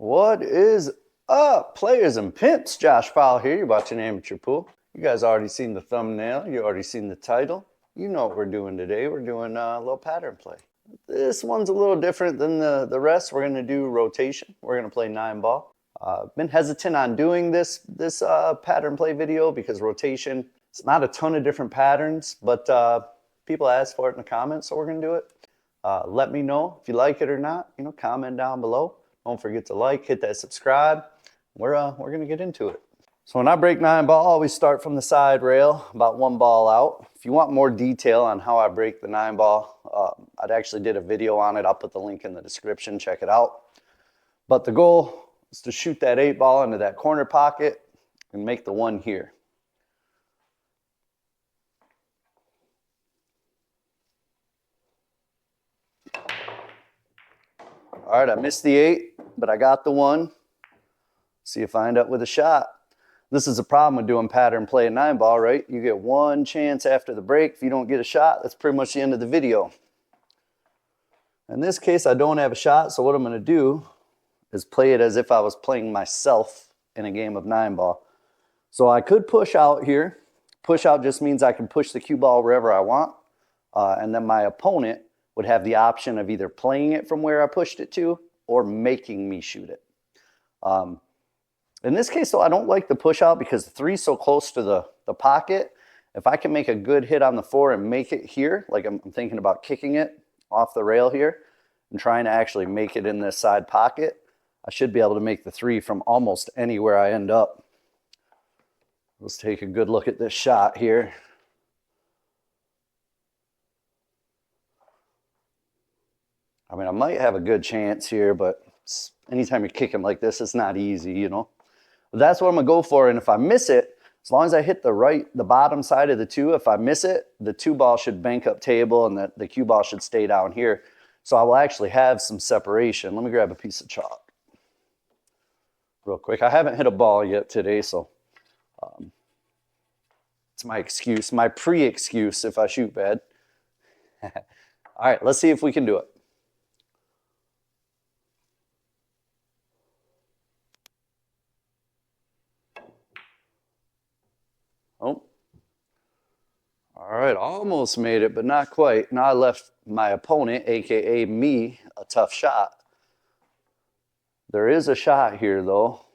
What is up, players and pimps? Josh Powell here. You're watching Amateur Pool. You guys already seen the thumbnail. You already seen the title. You know what we're doing today. We're doing a little pattern play. This one's a little different than the rest. We're going to do rotation. We're going to play 9-ball. Been hesitant on doing this pattern play video because rotation, it's not a ton of different patterns, but people asked for it in the comments, so we're going to do it. Let me know if you like it or not. Comment down below. Don't forget to like, hit that subscribe. We're going to get into it. So when I break 9-ball, I always start from the side rail, about 1 ball out. If you want more detail on how I break the 9-ball, I'd actually did a video on it. I'll put the link in the description. Check it out. But the goal is to shoot that 8-ball into that corner pocket and make the 1 here. All right, I missed the 8, but I got the 1. See if I end up with a shot. This is a problem with doing pattern play at 9-ball, right? You get 1 chance after the break. If you don't get a shot, that's pretty much the end of the video. In this case, I don't have a shot, so what I'm going to do is play it as if I was playing myself in a game of 9-ball. So I could push out here. Push out just means I can push the cue ball wherever I want, and then my opponent would have the option of either playing it from where I pushed it to or making me shoot it. In this case, though, I don't like the push out because the 3 is so close to the pocket. If I can make a good hit on the 4 and make it here, like I'm thinking about kicking it off the rail here and trying to actually make it in this side pocket, I should be able to make the 3 from almost anywhere I end up. Let's take a good look at this shot here. I mean, I might have a good chance here, but anytime you're kicking like this, it's not easy, you know. But that's what I'm going to go for, and if I miss it, as long as I hit the bottom side of the 2, if I miss it, the 2 ball should bank up table and the cue ball should stay down here. So I will actually have some separation. Let me grab a piece of chalk real quick. I haven't hit a ball yet today, so it's my excuse, my pre-excuse if I shoot bad. All right, let's see if we can do it. Oh. All right, almost made it, but not quite. Now I left my opponent, aka me, a tough shot. There is a shot here, though.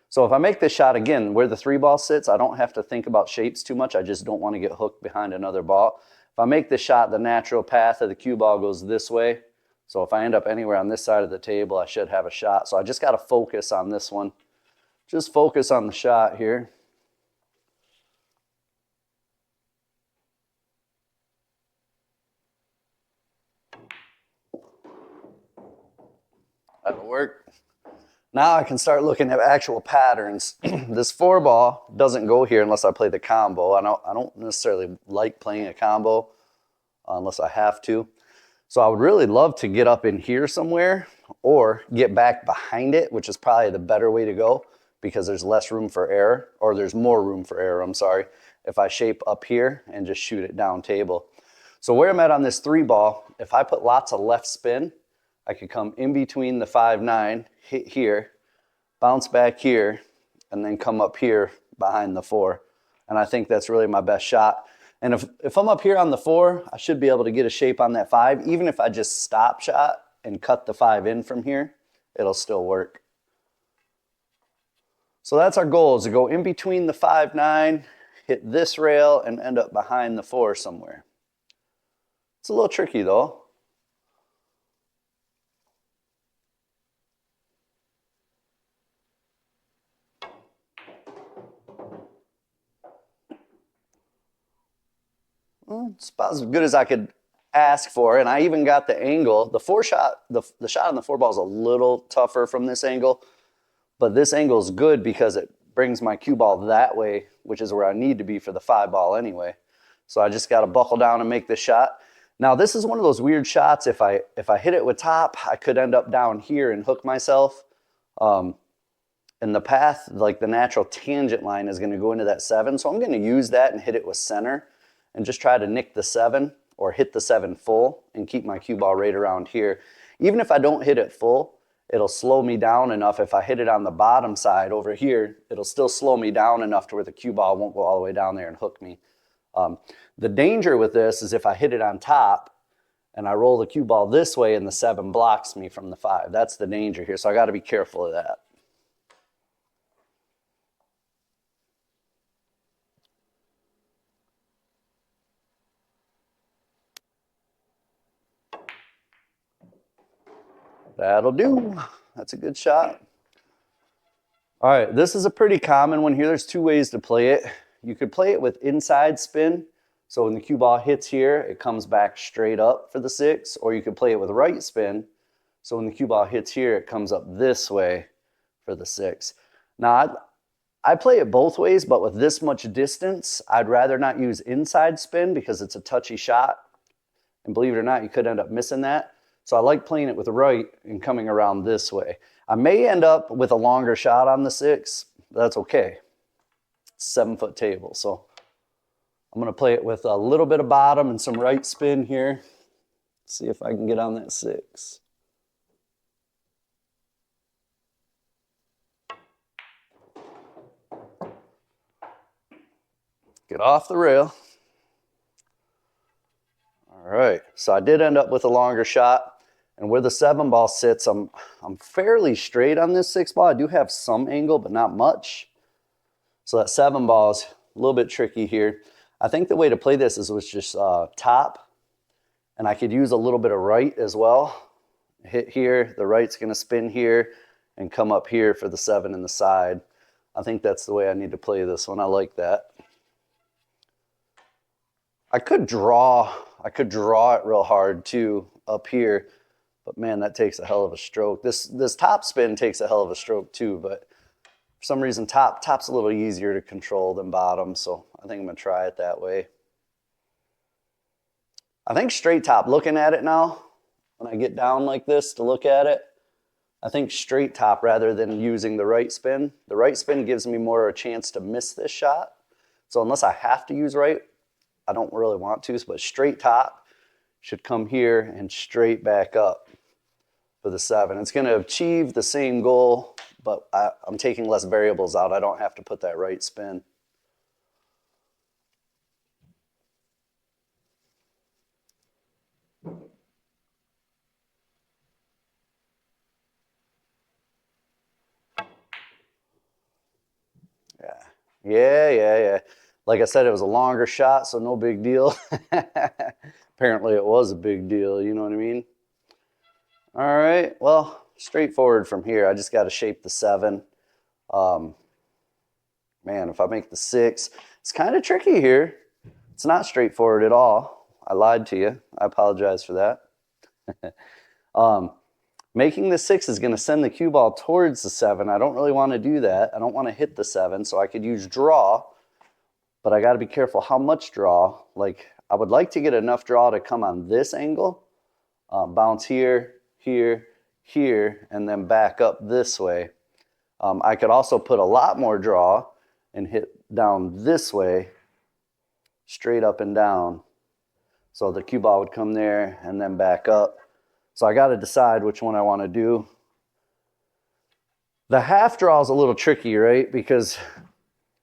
So if I make this shot again, where the 3 ball sits, I don't have to think about shapes too much. I just don't want to get hooked behind another ball. If I make this shot, the natural path of the cue ball goes this way. So if I end up anywhere on this side of the table, I should have a shot. So I just got to focus on this one. Just focus on the shot here. That'll work. Now I can start looking at actual patterns. This 4 ball doesn't go here unless I play the combo. I don't necessarily like playing a combo unless I have to. So I would really love to get up in here somewhere or get back behind it, which is probably the better way to go because there's less room for error, or there's more room for error, I'm sorry, if I shape up here and just shoot it down table. So where I'm at on this 3 ball, if I put lots of left spin, I could come in between the 5-9, hit here, bounce back here, and then come up here behind the 4. And I think that's really my best shot. And if I'm up here on the 4, I should be able to get a shape on that 5. Even if I just stop shot and cut the 5 in from here, it'll still work. So that's our goal, is to go in between the 5-9, hit this rail, and end up behind the 4 somewhere. It's a little tricky, though. Well, it's about as good as I could ask for, and I even got the angle. The 4 shot, the shot on the 4 ball is a little tougher from this angle, but this angle is good because it brings my cue ball that way, which is where I need to be for the 5 ball anyway. So I just got to buckle down and make this shot. Now this is one of those weird shots. If I hit it with top, I could end up down here and hook myself. And the path, like the natural tangent line, is going to go into that 7. So I'm going to use that and hit it with center and just try to nick the 7 or hit the 7 full and keep my cue ball right around here. Even if I don't hit it full, it'll slow me down enough. If I hit it on the bottom side over here, it'll still slow me down enough to where the cue ball won't go all the way down there and hook me. The danger with this is if I hit it on top and I roll the cue ball this way and the 7 blocks me from the 5. That's the danger here, so I got to be careful of that. That'll do. That's a good shot. All right, this is a pretty common one here. There's 2 ways to play it. You could play it with inside spin. So when the cue ball hits here, it comes back straight up for the 6. Or you could play it with right spin. So when the cue ball hits here, it comes up this way for the 6. Now, I play it both ways, but with this much distance, I'd rather not use inside spin because it's a touchy shot. And believe it or not, you could end up missing that. So I like playing it with the right and coming around this way. I may end up with a longer shot on the 6, but that's okay. It's a 7-foot table, so I'm gonna play it with a little bit of bottom and some right spin here. See if I can get on that 6. Get off the rail. All right, so I did end up with a longer shot. And where the 7 ball sits, I'm fairly straight on this 6 ball. I do have some angle, but not much. So that 7 ball is a little bit tricky here. I think the way to play this is with just top. And I could use a little bit of right as well. Hit here, the right's gonna spin here and come up here for the 7 in the side. I think that's the way I need to play this one. I like that. I could draw it real hard too up here. But man, that takes a hell of a stroke. This top spin takes a hell of a stroke too, but for some reason top's a little easier to control than bottom, so I think I'm gonna try it that way. I think straight top, looking at it now, when I get down like this to look at it, I think straight top rather than using the right spin. The right spin gives me more of a chance to miss this shot. So unless I have to use right, I don't really want to, but straight top should come here and straight back up for the 7. It's going to achieve the same goal, but I'm taking less variables out. I don't have to put that right spin. Yeah. Like I said, it was a longer shot, so no big deal. Apparently it was a big deal, you know what I mean? All right, well, straightforward from here. I just got to shape the 7. Man, if I make the 6, it's kind of tricky here. It's not straightforward at all. I lied to you. I apologize for that. Making the 6 is going to send the cue ball towards the 7. I don't really want to do that. I don't want to hit the 7, so I could use draw, but I got to be careful how much draw. Like, I would like to get enough draw to come on this angle, bounce here, here, here, and then back up this way. I could also put a lot more draw and hit down this way, straight up and down. So the cue ball would come there and then back up. So I got to decide which one I want to do. The half draw is a little tricky, right? Because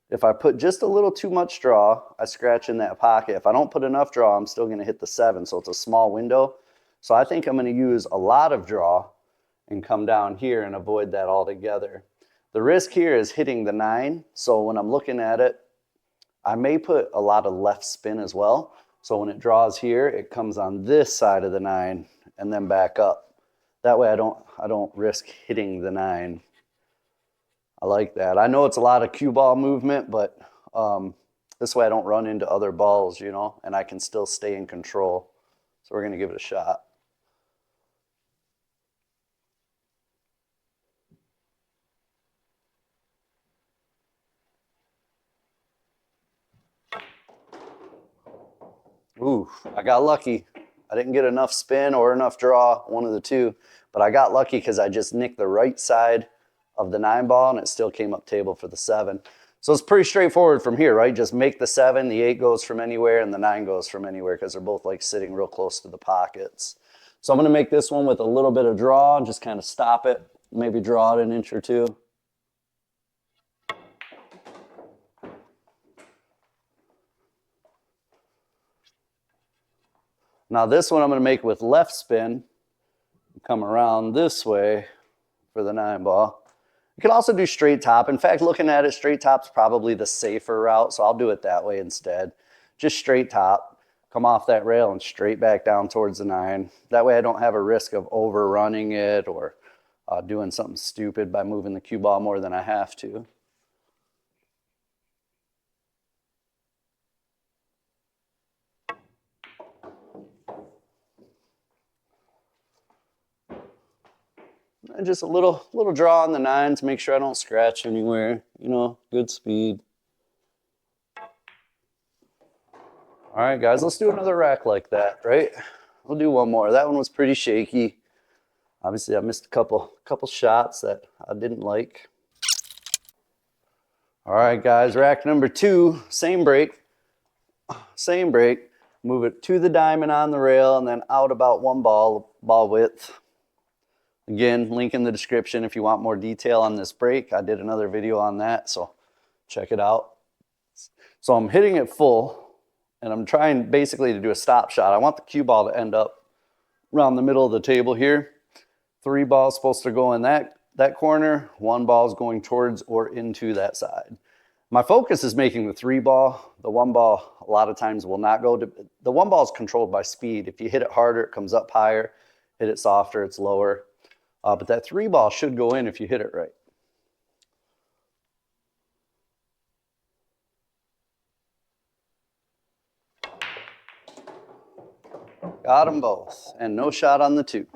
if I put just a little too much draw, I scratch in that pocket. If I don't put enough draw, I'm still going to hit the 7. So it's a small window. So I think I'm going to use a lot of draw and come down here and avoid that altogether. The risk here is hitting the 9. So when I'm looking at it, I may put a lot of left spin as well. So when it draws here, it comes on this side of the 9 and then back up. That way I don't risk hitting the 9. I like that. I know it's a lot of cue ball movement, but this way I don't run into other balls, you know, and I can still stay in control. So we're going to give it a shot. Ooh, I got lucky. I didn't get enough spin or enough draw, one of the two, but I got lucky because I just nicked the right side of the 9 ball and it still came up table for the 7. So it's pretty straightforward from here, right? Just make the 7, the 8 goes from anywhere, and the 9 goes from anywhere because they're both like sitting real close to the pockets. So I'm going to make this one with a little bit of draw and just kind of stop it. Maybe draw it an inch or two. Now this one I'm going to make with left spin. Come around this way for the 9 ball. You can also do straight top. In fact, looking at it, straight top's probably the safer route, so I'll do it that way instead. Just straight top, come off that rail and straight back down towards the 9. That way I don't have a risk of overrunning it or doing something stupid by moving the cue ball more than I have to. And just a little draw on the 9 to make sure I don't scratch anywhere. You know, good speed. All right, guys, let's do another rack like that, right? We'll do one more. That one was pretty shaky. Obviously, I missed a couple shots that I didn't like. All right, guys, rack number 2, same break. Same break. Move it to the diamond on the rail and then out about 1 ball width. Again, link in the description if you want more detail on this break. I did another video on that, so check it out. So I'm hitting it full, and I'm trying basically to do a stop shot. I want the cue ball to end up around the middle of the table here. 3 balls supposed to go in that corner. 1 ball is going towards or into that side. My focus is making the 3 ball. The 1 ball a lot of times will not go to, the 1 ball is controlled by speed. If you hit it harder, it comes up higher. Hit it softer, it's lower. But that 3 ball should go in if you hit it right. Got them both, and no shot on the 2.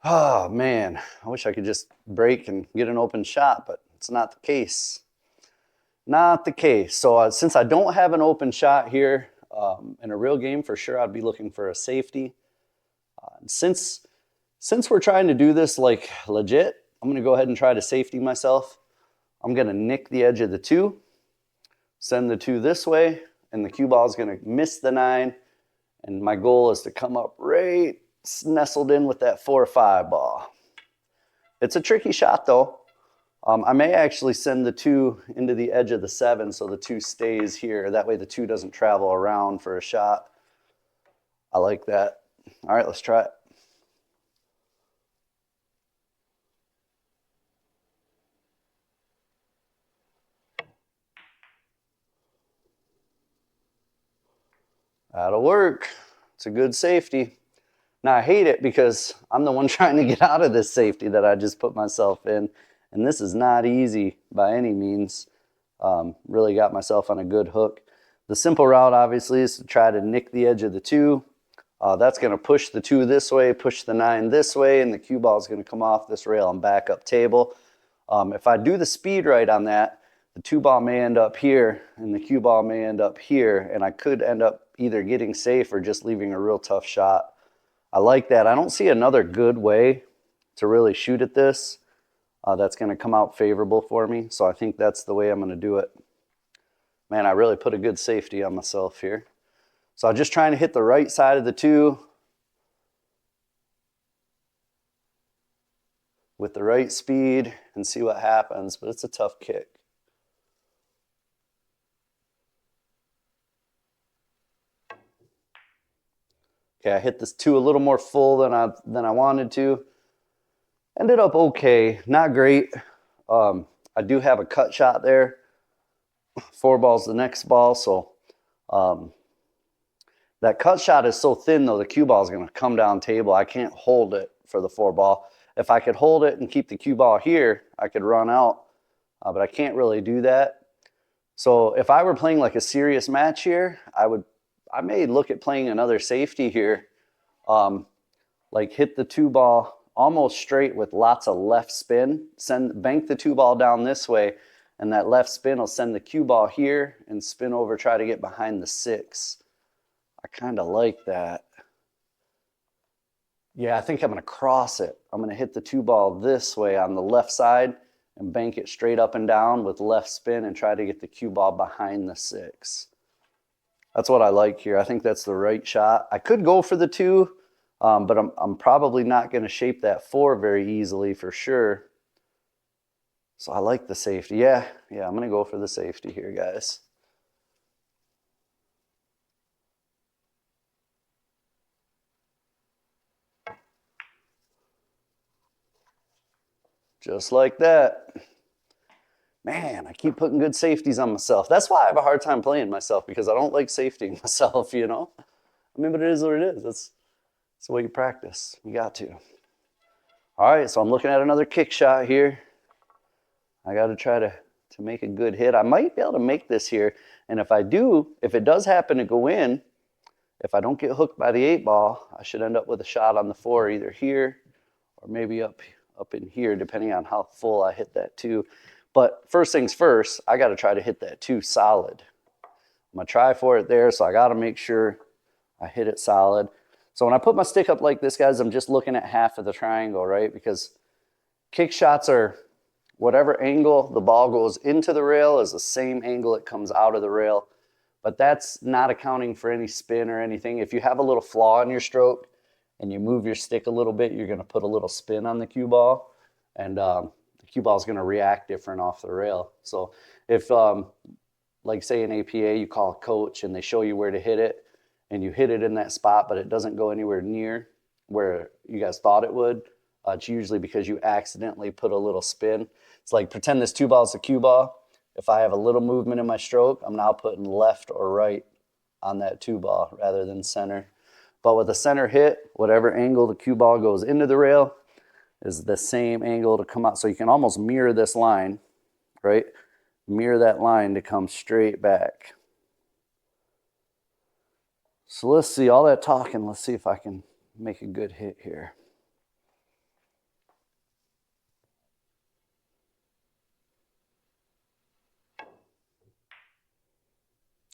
Oh man, I wish I could just break and get an open shot, but it's not the case. Not the case. So since I don't have an open shot here in a real game, for sure I'd be looking for a safety. Since we're trying to do this like legit, I'm going to go ahead and try to safety myself. I'm going to nick the edge of the 2, send the 2 this way, and the cue ball is going to miss the 9. And my goal is to come up right nestled in with that 4 or 5 ball. It's a tricky shot though. I may actually send the 2 into the edge of the 7 so the 2 stays here. That way the 2 doesn't travel around for a shot. I like that. All right, let's try it. That'll work. It's a good safety. Now I hate it because I'm the one trying to get out of this safety that I just put myself in. And this is not easy by any means. Really got myself on a good hook. The simple route obviously is to try to nick the edge of the 2. That's going to push the 2 this way, push the 9 this way, and the cue ball is going to come off this rail and back up table. If I do the speed right on that, the 2 ball may end up here and the cue ball may end up here, and I could end up either getting safe or just leaving a real tough shot. I like that. I don't see another good way to really shoot at this that's going to come out favorable for me, so I think that's the way I'm going to do it. Man, I really put a good safety on myself here. So I'm just trying to hit the right side of the 2 with the right speed and see what happens, but it's a tough kick. Okay, I hit this 2 a little more full than I wanted to. Ended up okay, not great. I do have a cut shot there. 4 balls the next ball, so that cut shot is so thin though, the cue ball is going to come down table. I can't hold it for the 4 ball. If I could hold it and keep the cue ball here, I could run out, but I can't really do that. So if I were playing like a serious match here, I may look at playing another safety here, like hit the 2 ball almost straight with lots of left spin, bank the 2 ball down this way, and that left spin will send the cue ball here and spin over, try to get behind the 6. I kind of like that. Yeah, I think I'm going to cross it. I'm going to hit the 2 ball this way on the left side and bank it straight up and down with left spin and try to get the cue ball behind the 6. That's what I like here. I think that's the right shot. I could go for the 2, but I'm probably not going to shape that 4 very easily for sure. So I like the safety. Yeah, I'm going to go for the safety here, guys. Just like that. Man, I keep putting good safeties on myself. That's why I have a hard time playing myself, because I don't like safetying myself, you know? I mean, but it is what it is. That's the way you practice. You got to. All right, so I'm looking at another kick shot here. I got to try to make a good hit. I might be able to make this here. And if I do, if it does happen to go in, if I don't get hooked by the 8 ball, I should end up with a shot on the 4 either here or maybe up in here, depending on how full I hit that 2. But first things first, I got to try to hit that 2 solid. I'm going to try for it there, so I got to make sure I hit it solid. So when I put my stick up like this, guys, I'm just looking at half of the triangle, right? Because kick shots are whatever angle the ball goes into the rail is the same angle it comes out of the rail. But that's not accounting for any spin or anything. If you have a little flaw in your stroke and you move your stick a little bit, you're going to put a little spin on the cue ball, and the cue ball is going to react different off the rail. So if, like say in APA, you call a coach and they show you where to hit it, and you hit it in that spot, but it doesn't go anywhere near where you guys thought it would, it's usually because you accidentally put a little spin. It's like, pretend this 2 ball is a cue ball. If I have a little movement in my stroke, I'm now putting left or right on that 2 ball rather than center. But with a center hit, whatever angle the cue ball goes into the rail is the same angle to come out. So you can almost mirror this line, right? Mirror that line to come straight back. So let's see, all that talking, let's see if I can make a good hit here.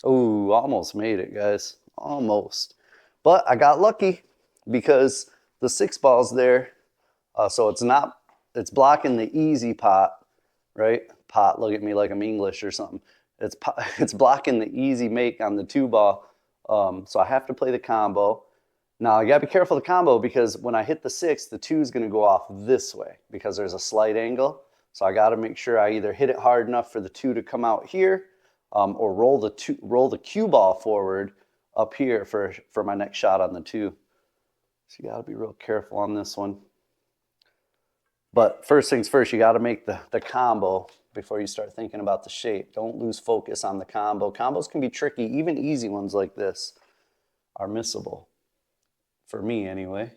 Oh, almost made it, guys. Almost. But I got lucky because the 6 ball's there. So it's blocking the easy pot, right? Pot, look at me like I'm English or something. It's blocking the easy make on the 2 ball. So I have to play the combo. Now I gotta be careful of the combo, because when I hit the 6, the 2 is gonna go off this way because there's a slight angle. So I gotta make sure I either hit it hard enough for the 2 to come out here, or roll the cue ball forward up here for my next shot on the 2. So you gotta be real careful on this one. But first things first, you gotta make the combo before you start thinking about the shape. Don't lose focus on the combo. Combos can be tricky. Even easy ones like this are missable. For me, anyway.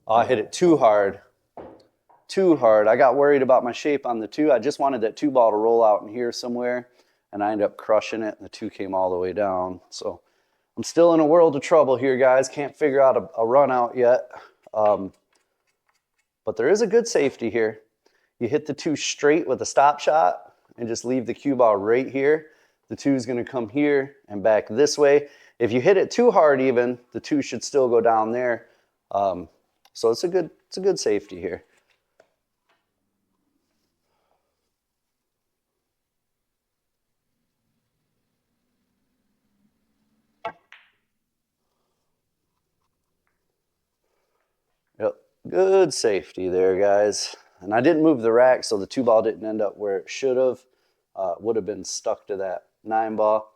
Oh, I hit it too hard. Too hard. I got worried about my shape on the 2. I just wanted that 2 ball to roll out in here somewhere, and I ended up crushing it, and the 2 came all the way down. So I'm still in a world of trouble here, guys. Can't figure out a run out yet. But there is a good safety here. You hit the 2 straight with a stop shot and just leave the cue ball right here. The 2 is going to come here and back this way. If you hit it too hard even, the 2 should still go down there. So it's a good safety here. Yep, good safety there, guys. And I didn't move the rack, so the 2 ball didn't end up where it should have. Would have been stuck to that 9 ball.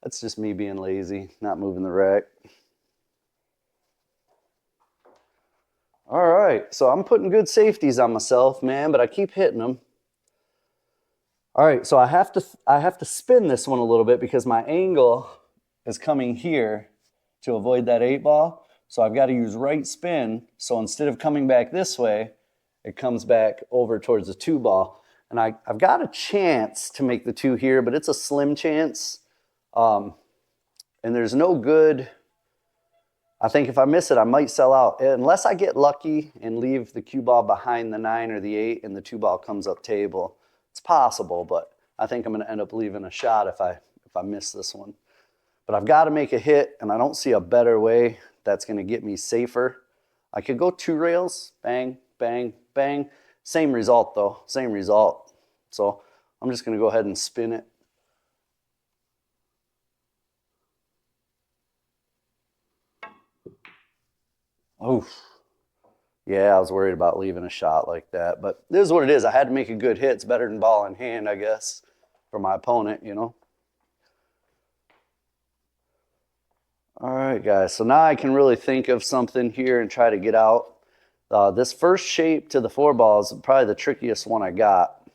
That's just me being lazy, not moving the rack. All right, so I'm putting good safeties on myself, man, but I keep hitting them. All right, so I have to spin this one a little bit because my angle is coming here to avoid that 8 ball. So I've got to use right spin. So instead of coming back this way, it comes back over towards the 2 ball. And I've got a chance to make the 2 here, but it's a slim chance. And there's no good. I think if I miss it, I might sell out. Unless I get lucky and leave the cue ball behind the 9 or the 8 and the 2 ball comes up table. It's possible, but I think I'm going to end up leaving a shot if I miss this one. But I've got to make a hit, and I don't see a better way that's going to get me safer. I could go 2 rails, bang, bang, bang. Same result though, same result. So I'm just going to go ahead and spin it. Oof. Yeah, I was worried about leaving a shot like that, but this is what it is. I had to make a good hit. It's better than ball in hand, I guess, for my opponent, you know. All right, guys, so now I can really think of something here and try to get out. This first shape to the 4 ball is probably the trickiest one I got.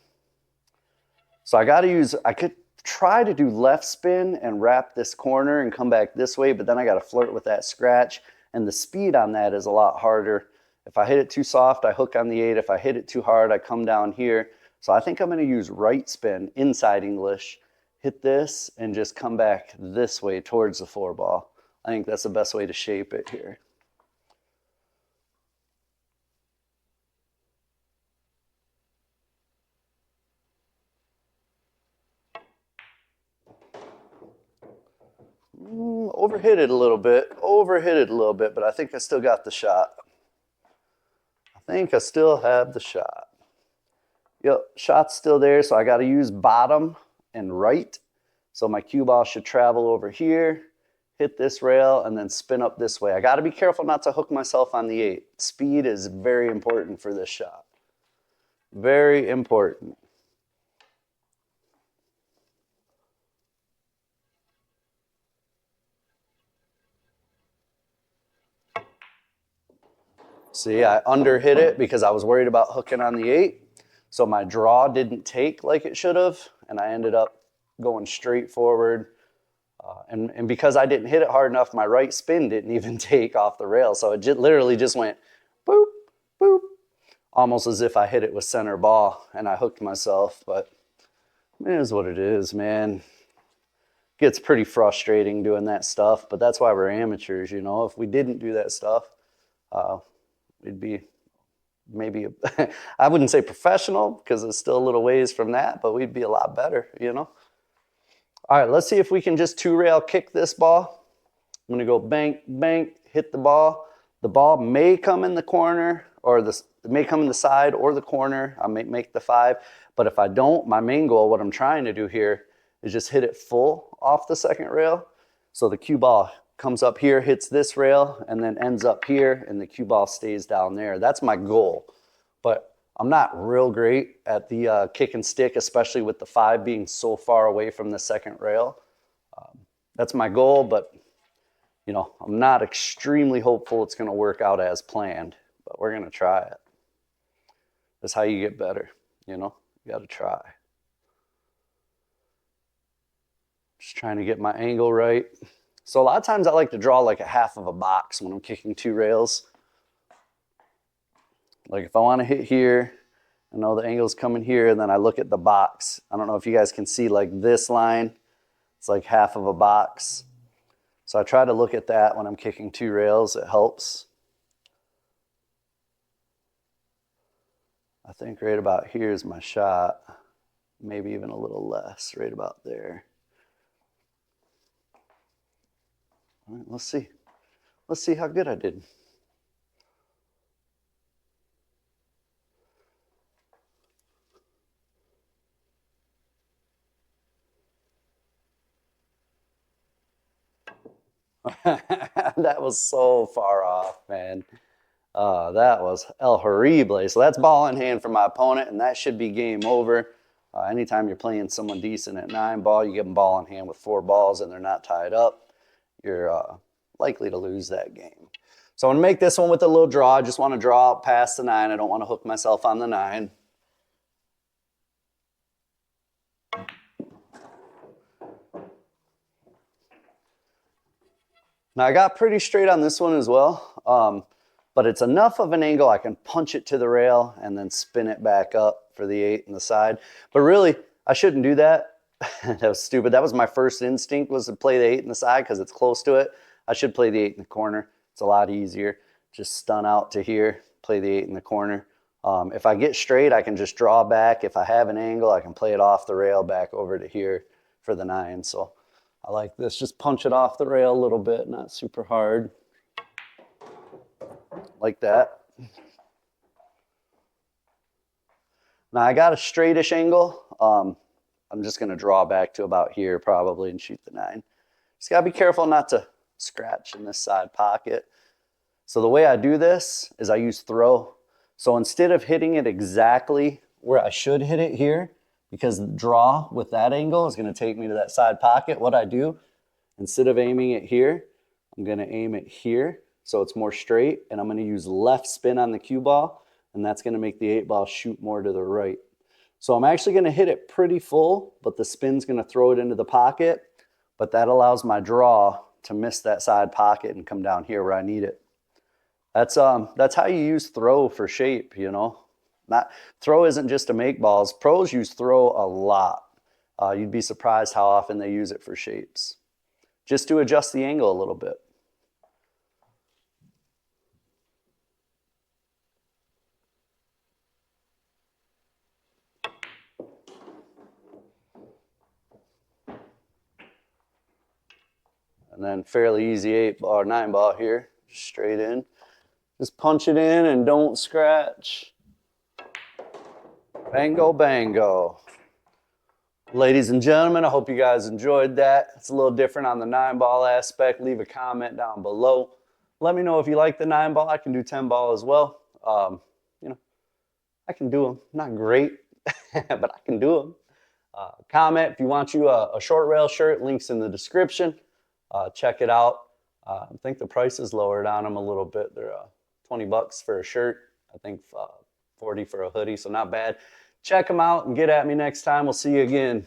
So I could try to do left spin and wrap this corner and come back this way, but then I got to flirt with that scratch, and the speed on that is a lot harder. If I hit it too soft, I hook on the 8. If I hit it too hard, I come down here. So I think I'm going to use right spin, inside English, hit this, and just come back this way towards the 4 ball. I think that's the best way to shape it here. Overhit it a little bit, but I think I still got the shot. I think I still have the shot. Yep, shot's still there, so I got to use bottom and right. So my cue ball should travel over here, hit this rail, and then spin up this way. I got to be careful not to hook myself on the 8. Speed is very important for this shot. Very important. See, I underhit it because I was worried about hooking on the 8. So my draw didn't take like it should have, and I ended up going straight forward. And because I didn't hit it hard enough, my right spin didn't even take off the rail. So it literally just went boop, boop, almost as if I hit it with center ball and I hooked myself. But it is what it is, man. Gets pretty frustrating doing that stuff, but that's why we're amateurs, you know. If we didn't do that stuff, we'd be maybe, I wouldn't say professional because it's still a little ways from that, but we'd be a lot better, you know. All right, let's see if we can just 2-rail kick this ball. I'm gonna go bank, bank, hit the ball. The ball may come in the corner, or it may come in the side or the corner. I may make the 5, but if I don't, my main goal, what I'm trying to do here, is just hit it full off the second rail. So the cue ball comes up here, hits this rail, and then ends up here, and the cue ball stays down there. That's my goal. But I'm not real great at the kick and stick, especially with the 5 being so far away from the second rail. That's my goal, but you know, I'm not extremely hopeful it's going to work out as planned, but we're going to try it. That's how you get better, you know, you got to try. Just trying to get my angle right. So a lot of times I like to draw like a half of a box when I'm kicking 2 rails. Like if I want to hit here, I know the angle's coming here, and then I look at the box. I don't know if you guys can see like this line. It's like half of a box. So I try to look at that when I'm kicking 2 rails. It helps. I think right about here is my shot. Maybe even a little less, right about there. All right, let's see. Let's see how good I did. That was so far off, man. That was El Horrible. So that's ball in hand for my opponent, and that should be game over. Anytime you're playing someone decent at 9 ball, you give them ball in hand with 4 balls and they're not tied up, you're likely to lose that game. So I'm going to make this one with a little draw. I just want to draw out past the 9. I don't want to hook myself on the 9. Now I got pretty straight on this one as well, but it's enough of an angle I can punch it to the rail and then spin it back up for the 8 in the side. But really, I shouldn't do that. That was stupid. That was my first instinct, was to play the 8 in the side because it's close to it. I should play the 8 in the corner. It's a lot easier. Just stun out to here, play the 8 in the corner. If I get straight, I can just draw back. If I have an angle, I can play it off the rail back over to here for the 9. So I like this. Just punch it off the rail a little bit, not super hard. Like that. Now I got a straightish angle. I'm just gonna draw back to about here probably and shoot the 9. Just gotta be careful not to scratch in this side pocket. So the way I do this is I use throw. So instead of hitting it exactly where I should hit it here, because the draw with that angle is gonna take me to that side pocket, what I do, instead of aiming it here, I'm gonna aim it here so it's more straight, and I'm gonna use left spin on the cue ball, and that's gonna make the 8-ball shoot more to the right. So I'm actually gonna hit it pretty full, but the spin's gonna throw it into the pocket, but that allows my draw to miss that side pocket and come down here where I need it. That's how you use throw for shape, you know. Throw isn't just to make balls. Pros use throw a lot. You'd be surprised how often they use it for shapes. Just to adjust the angle a little bit. And then fairly easy 8-ball or 9-ball here, just straight in. Just punch it in and don't scratch. Bango, bango. Ladies and gentlemen, I hope you guys enjoyed that. It's a little different on the 9-ball aspect. Leave a comment down below. Let me know if you like the 9-ball. I can do 10-ball as well. You know, I can do them. Not great, but I can do them. Comment if you want you a short rail shirt. Links in the description. Check it out. I think the price is lowered on them a little bit. They're $20 for a shirt. I think 40 for a hoodie, so not bad. Check them out and get at me next time. We'll see you again.